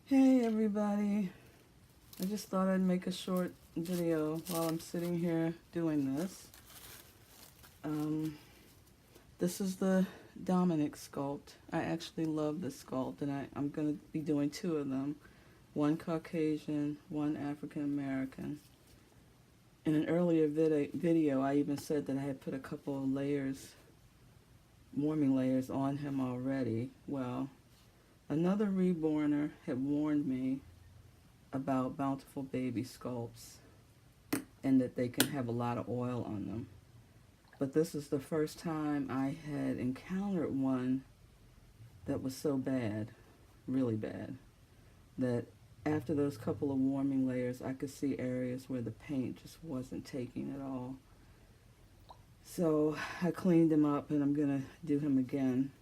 Hey everybody, I just thought I'd make a short video while I'm sitting here doing this. Um, this is the Dominic sculpt. I actually love this sculpt, and I'm going to be doing two of them. One Caucasian, one African American. In an earlier video, I even said that I had put a couple of layers, warming layers on him already. Well, another reborner had warned me about Bountiful Baby sculpts and that they can have a lot of oil on them. But this is the first time I had encountered one that was so bad, really bad, that after those couple of warming layers, I could see areas where the paint just wasn't taking at all. So I cleaned him up, and I'm going to do him again.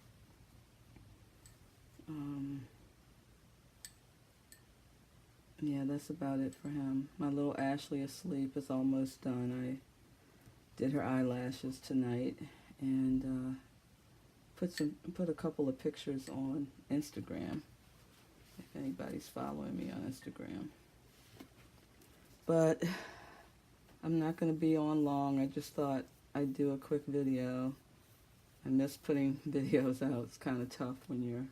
Yeah, that's about it for him. My little Ashley asleep is almost done. I did her eyelashes tonight and put a couple of pictures on Instagram, if anybody's following me on Instagram. But I'm not going to be on long. I just thought I'd do a quick video. I miss putting videos out. It's kind of tough when you're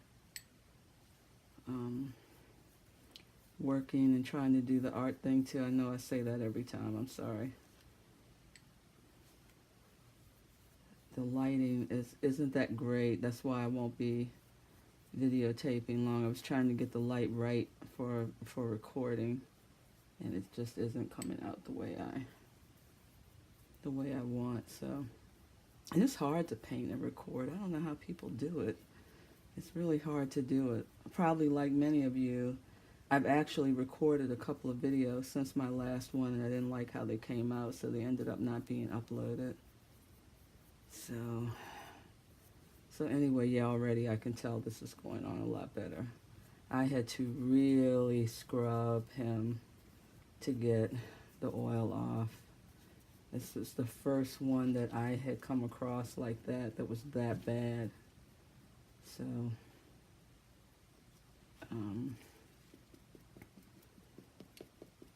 working and trying to do the art thing too. I know I say that every time. I'm sorry. The lighting isn't that great. That's why I won't be videotaping long. I was trying to get the light right for recording, and it just isn't coming out the way I want. So, and it's hard to paint and record. I don't know how people do it. It's really hard to do it. Probably like many of you, I've actually recorded a couple of videos since my last one, and I didn't like how they came out, so they ended up not being uploaded. So anyway, yeah, already I can tell this is going on a lot better. I had to really scrub him to get the oil off. This is the first one that I had come across like that was that bad. So,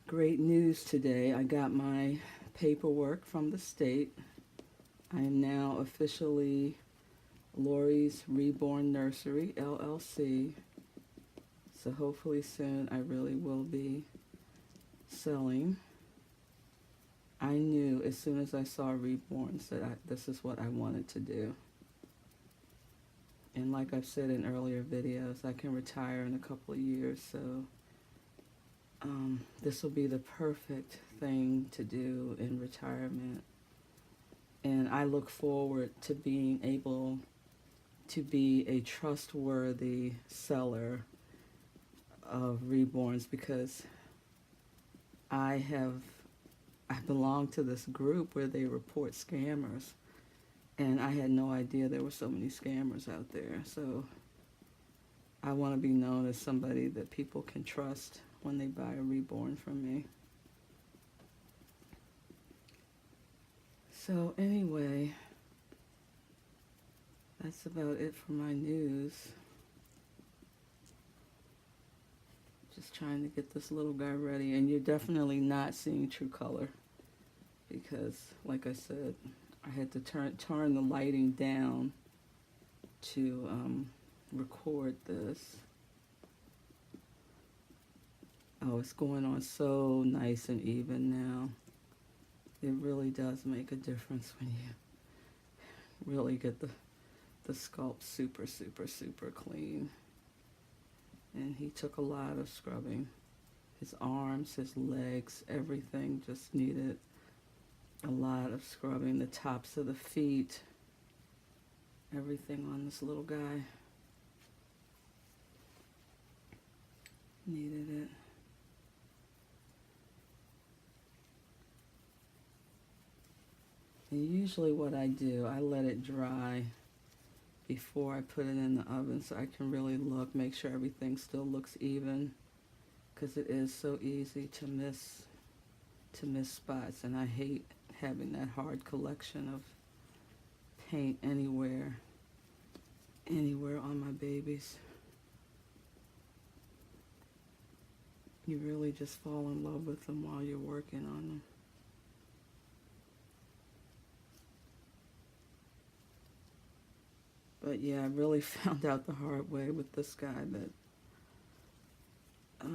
great news today. I got my paperwork from the state. I am now officially Lori's Reborn Nursery, LLC. So hopefully soon I really will be selling. I knew as soon as I saw Reborns that this is what I wanted to do. And like I've said in earlier videos, I can retire in a couple of years, so this will be the perfect thing to do in retirement. And I look forward to being able to be a trustworthy seller of Reborns, because I belong to this group where they report scammers, and I had no idea there were so many scammers out there. So I want to be known as somebody that people can trust when they buy a Reborn from me. So anyway, that's about it for my news. Just trying to get this little guy ready, and you're definitely not seeing true color because, like I said, I had to turn the lighting down to record this. Oh, it's going on so nice and even now. It really does make a difference when you really get the sculpt super, super, super clean. And he took a lot of scrubbing. His arms, his legs, everything just needed a lot of scrubbing. The tops of the feet, everything on this little guy needed it. And usually what I do, I let it dry before I put it in the oven so I can really make sure everything still looks even, because it is so easy to miss spots, and I hate having that hard collection of paint anywhere on my babies. you really just fall in love with them while you're working on them. But yeah, I really found out the hard way with this guy that, I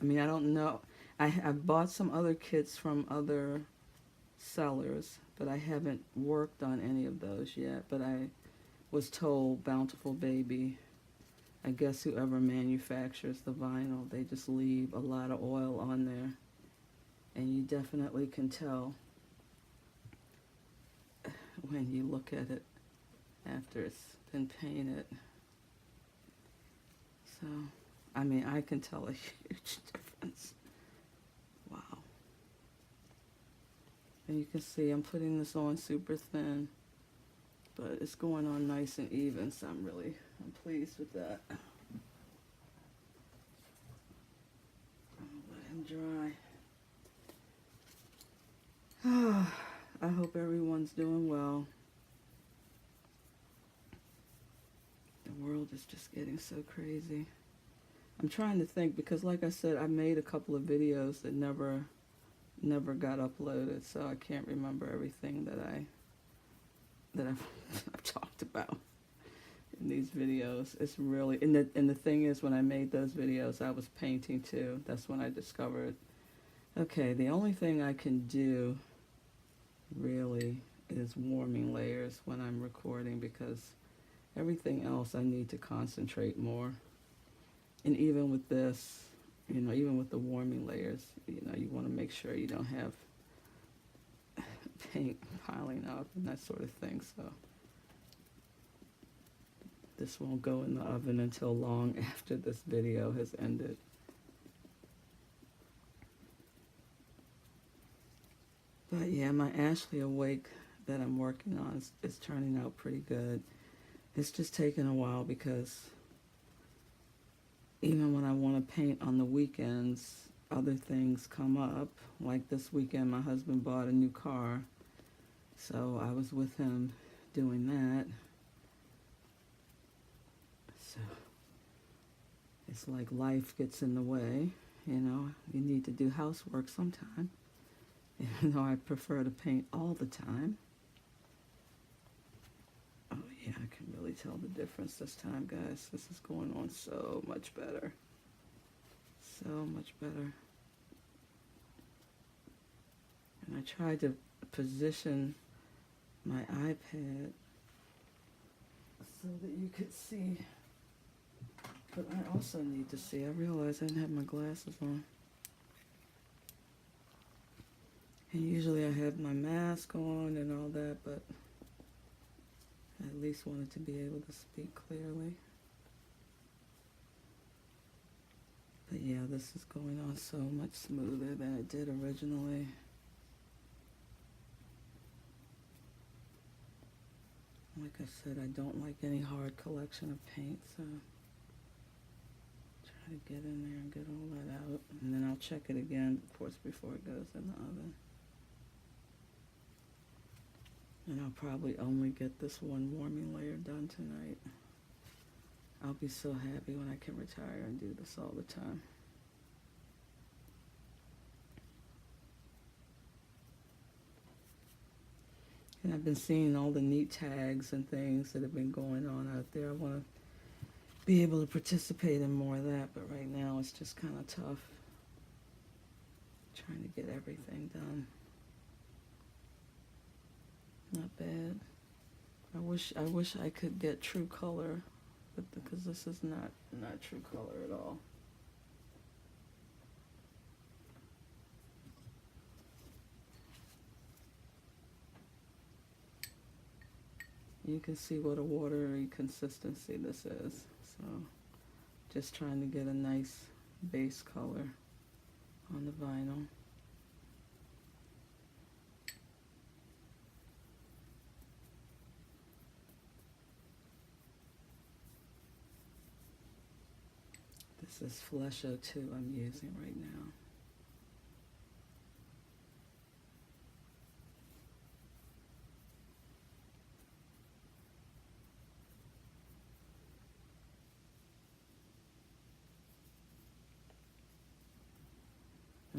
mean, I don't know. I bought some other kits from other sellers, but I haven't worked on any of those yet. But I was told Bountiful Baby, I guess whoever manufactures the vinyl, they just leave a lot of oil on there. And you definitely can tell when you look at it after it's been painted. So, I mean, I can tell a huge difference. Wow. And you can see I'm putting this on super thin, but it's going on nice and even, so I'm pleased with that. I'll let him dry. I hope everyone's doing well. The world is just getting so crazy. I'm trying to think, because like I said, I made a couple of videos that never got uploaded, so I can't remember everything that I've talked about in these videos. It's really, and the thing is, when I made those videos, I was painting too. That's when I discovered, okay, the only thing I can do really is warming layers when I'm recording, because everything else I need to concentrate more. And even with this, you know, even with the warming layers, you know, you want to make sure you don't have paint piling up and that sort of thing. So this won't go in the oven until long after this video has ended. But yeah, my Ashley Awake that I'm working on is turning out pretty good. It's just taking a while because even when I want to paint on the weekends, other things come up. Like this weekend, my husband bought a new car, so I was with him doing that. So it's like life gets in the way, you know. You need to do housework sometime, even though I prefer to paint all the time. Oh yeah, I can really tell the difference this time, guys. This is going on so much better. So much better. And I tried to position my iPad so that you could see. But I also need to see. I realized I didn't have my glasses on. And usually I have my mask on and all that, but I at least wanted to be able to speak clearly. But yeah, this is going on so much smoother than it did originally. Like I said, I don't like any hard collection of paint, so try to get in there and get all that out. And then I'll check it again, of course, before it goes in the oven. And I'll probably only get this one warming layer done tonight. I'll be so happy when I can retire and do this all the time. And I've been seeing all the neat tags and things that have been going on out there. I want to be able to participate in more of that, but right now it's just kind of tough trying to get everything done. Not bad. I wish I could get true color, but because this is not true color at all. You can see what a watery consistency this is. So just trying to get a nice base color on the vinyl. This is Flesh 02 I'm using right now.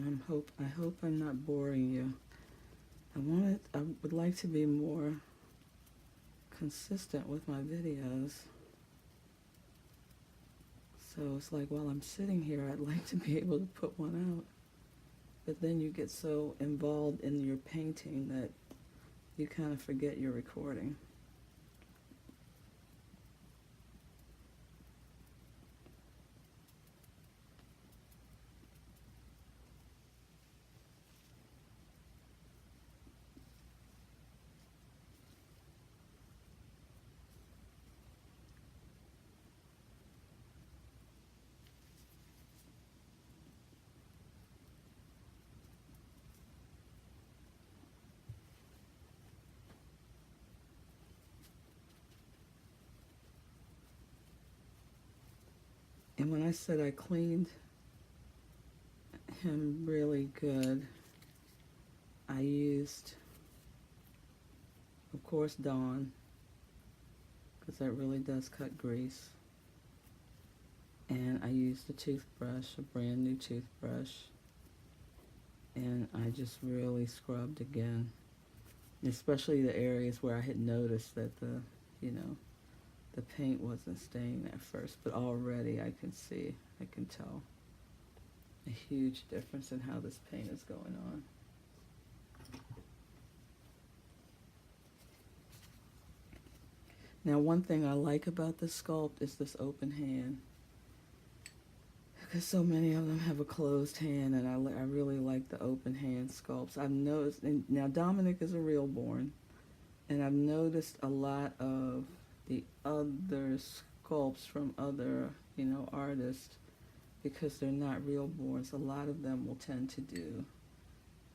And I hope I'm not boring you. I would like to be more consistent with my videos. So it's like while I'm sitting here, I'd like to be able to put one out. But then you get so involved in your painting that you kind of forget you're recording. And when I said I cleaned him really good, I used, of course, Dawn, because that really does cut grease. And I used a toothbrush, a brand new toothbrush, and I just really scrubbed again, especially the areas where I had noticed that the paint wasn't staying at first, but already I can tell a huge difference in how this paint is going on. Now, one thing I like about this sculpt is this open hand, because so many of them have a closed hand, and I really like the open hand sculpts. I've noticed, and now Dominic is a Realborn, and I've noticed a lot of the other sculpts from other, artists, because they're not Realborns. A lot of them will tend to do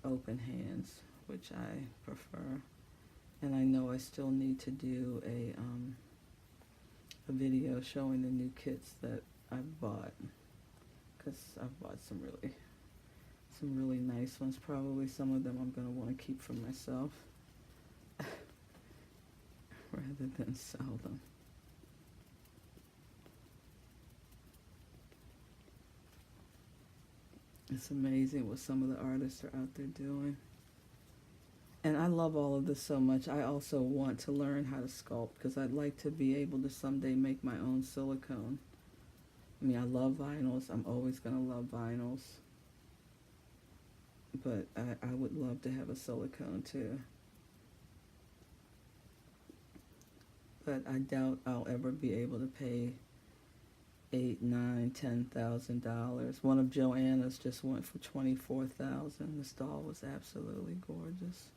open hands, which I prefer. And I know I still need to do a video showing the new kits that I've bought, because I've bought some really nice ones. Probably some of them I'm going to want to keep for myself rather than sell them. It's amazing what some of the artists are out there doing. And I love all of this so much. I also want to learn how to sculpt, because I'd like to be able to someday make my own silicone. I mean, I love vinyls. I'm always going to love vinyls. But I would love to have a silicone too. But I doubt I'll ever be able to pay $8,000, $9,000, $10,000. One of Joanna's just went for $24,000. This doll was absolutely gorgeous.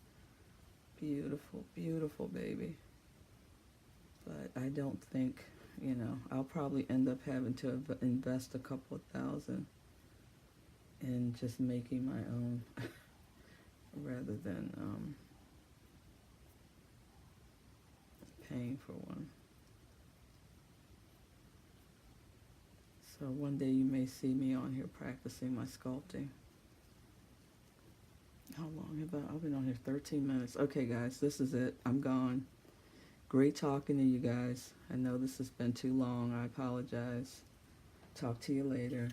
Beautiful, beautiful baby. But I don't think, I'll probably end up having to invest a couple of thousand in just making my own rather than paying for one. So one day you may see me on here practicing my sculpting. How long have I've been on here 13 minutes. Okay, guys, this is it. I'm gone. Great talking to you guys. I know this has been too long. I apologize. Talk to you later.